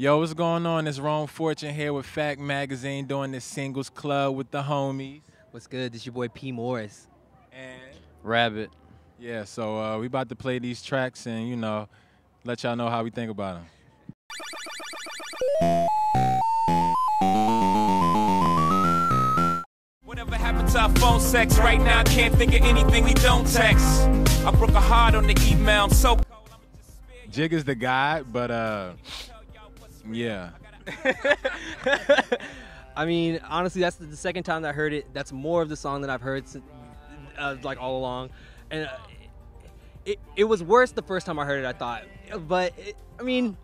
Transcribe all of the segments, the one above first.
Yo, what's going on? It's Rome Fortune here with Fact Magazine doing this singles club with the homies. What's good? This your boy P. Morris. And Rabit. yeah, so we about to play these tracks and, you know, let y'all know how we think about them. Whatever happened to our phone sex? Right now I can't think of anything we don't text. I broke a heart on the email. I'm so cold. Jig is the guy, but yeah. I mean, honestly, that's the second time that I heard it. That's more of the song that I've heard like all along, and it was worse the first time I heard it, I thought. But I mean,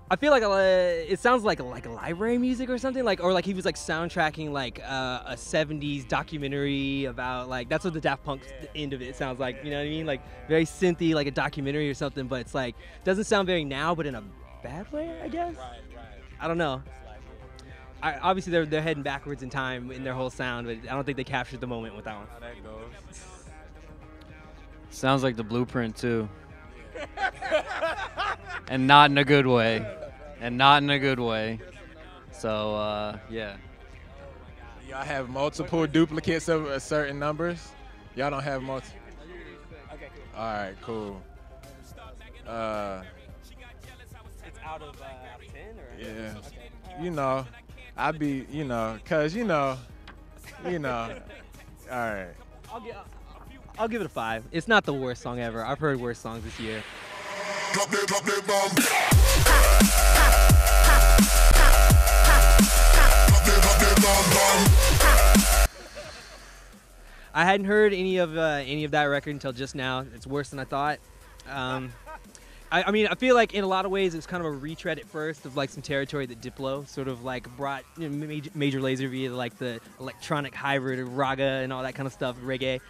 I feel like it sounds like library music or something, or like he was like soundtracking like a '70s documentary about that's what the Daft Punk end of it sounds like. You know what I mean? Like very synthy, like a documentary or something. But it's like doesn't sound very now, but in a bad way, I guess. I don't know. Obviously, they're heading backwards in time in their whole sound, but I don't think they captured the moment with that one. How that goes. Sounds like the Blueprint too. And not in a good way. And not in a good way. So yeah. Y'all have multiple duplicates of certain numbers? Y'all don't have multiple? Okay, cool. All right, cool. It's out of 10 or? Yeah. Okay. You know, I be, you know, cause you know. All right. I'll give it a 5. It's not the worst song ever. I've heard worse songs this year. Drop that bomb. I hadn't heard any of that record until just now. It's worse than I thought. I mean, I feel like in a lot of ways it was kind of a retread at first of like some territory that Diplo sort of like brought, Major Lazer via like the electronic hybrid of Ragga and all that kind of stuff, reggae.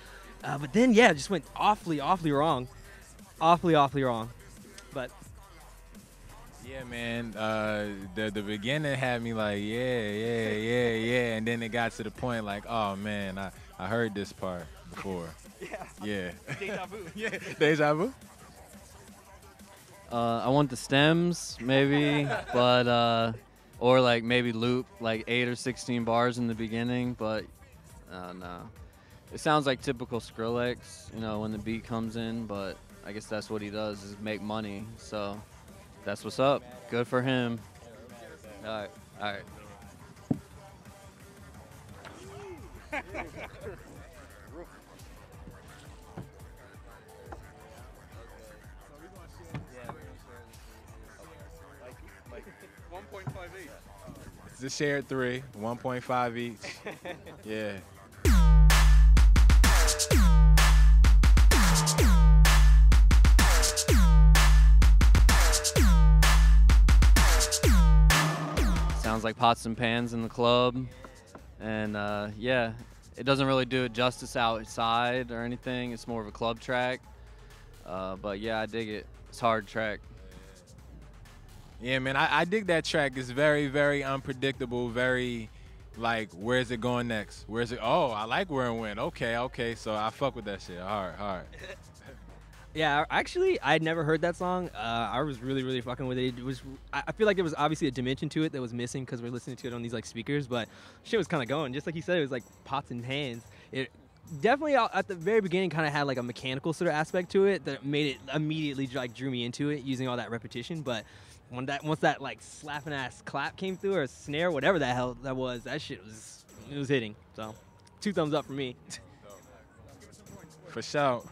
But then yeah, it just went awfully wrong, awfully wrong. But Yeah, man. The beginning had me like, yeah, and then it got to the point like, oh man, I heard this part before. Yeah. Deja vu. Yeah. Deja vu. I want the stems maybe, but or like maybe loop like 8 or 16 bars in the beginning, but no. It sounds like typical Skrillex, when the beat comes in, but I guess that's what he does is make money. So that's what's up. Good for him. All right. It's a shared 3, 1.5 each. Yeah. Sounds like pots and pans in the club, and yeah, it doesn't really do it justice outside or anything. It's more of a club track, but yeah, I dig it. It's a hard track. Yeah, man, I dig that track. It's very, very unpredictable, very, like, where's it going next? Where's it? Oh, I like where it went. Okay, so I fuck with that shit. Hard. Yeah, actually, I had never heard that song. I was really fucking with it. I feel like there was obviously a dimension to it that was missing because we're listening to it on these like speakers, but shit was kind of going. Just like you said, it was like pots and pans. It definitely at the very beginning kind of had like a mechanical sort of aspect to it that made it immediately like drew me into it using all that repetition. But once that like slapping ass clap came through or snare, whatever the hell that was, that shit was hitting. So 2 thumbs up for me. For sure.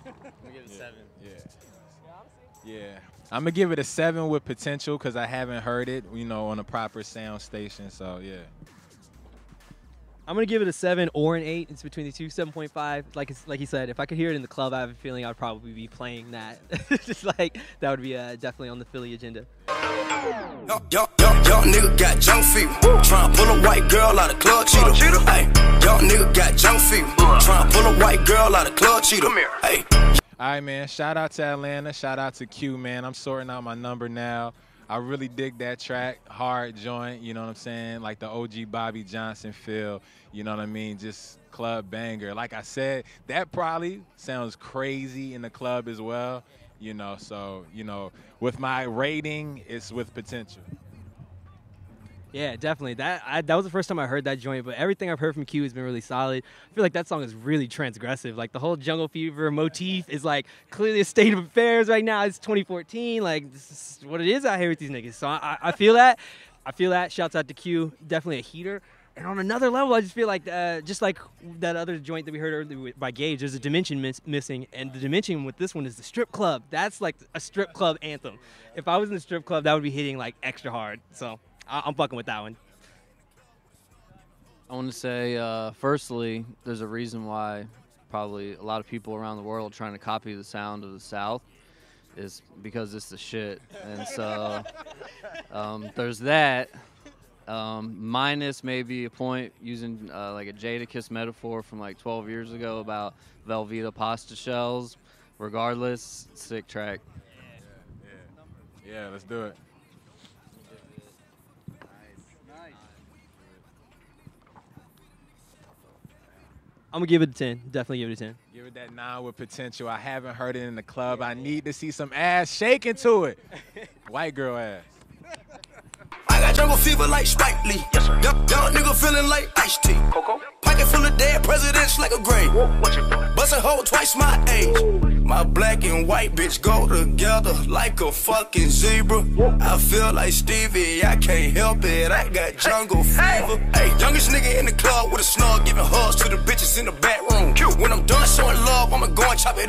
I'm gonna give it a 7. Yeah. I'm gonna give it a 7 with potential because I haven't heard it, on a proper sound station. So yeah. I'm gonna give it a 7 or an 8. It's between the two. 7.5. Like you said, if I could hear it in the club, I have a feeling I'd probably be playing that. Just like that would be definitely on the Philly agenda. Young nigga got junk fever. Tryna pull a white girl out of club cheater. Hey, young nigga got junk fever. Tryna pull a white girl out of club cheater. Hey. All right, man. Shout out to Atlanta. Shout out to Q, man. I'm sorting out my number now. I really dig that track. Hard joint, you know what I'm saying? Like the OG Bobby Johnson feel, you know what I mean? Just club banger. Like I said, that probably sounds crazy in the club as well. You know, so, you know, with my rating, it's with potential. Yeah, definitely. That was the first time I heard that joint, but everything I've heard from Q has been really solid. I feel like that song is really transgressive. Like, the whole Jungle Fever motif is, like, clearly a state of affairs right now. It's 2014. Like, this is what it is out here with these niggas. So I feel that. I feel that. Shouts out to Q. Definitely a heater. And on another level, I just feel like, just like that other joint that we heard earlier by Gage, there's a dimension missing. And the dimension with this one is the strip club. That's like a strip club anthem. If I was in the strip club, that would be hitting, like, extra hard. So I'm fucking with that one. I want to say, firstly, there's a reason why probably a lot of people around the world trying to copy the sound of the South is because it's the shit. And so there's that. Minus maybe a point using like a Jadakiss metaphor from like 12 years ago about Velveeta pasta shells. Regardless, sick track. Yeah, let's do it. I'm going to give it a 10. Definitely give it a 10. Give it that 9 with potential. I haven't heard it in the club. I need to see some ass shaking to it. White girl ass. I got jungle fever like Spike Lee. Yes, sir. Young nigga feeling like iced tea. Coco. Pocket full of dead presidents like a grave. Bustin' hoe twice my age. My black and white bitch go together like a fucking zebra. I feel like Stevie, I can't help it. I got jungle fever. Hey, youngest nigga in the club with a snug, giving hugs to the bitches in the back room. When I'm done showing love, I'ma go and chop it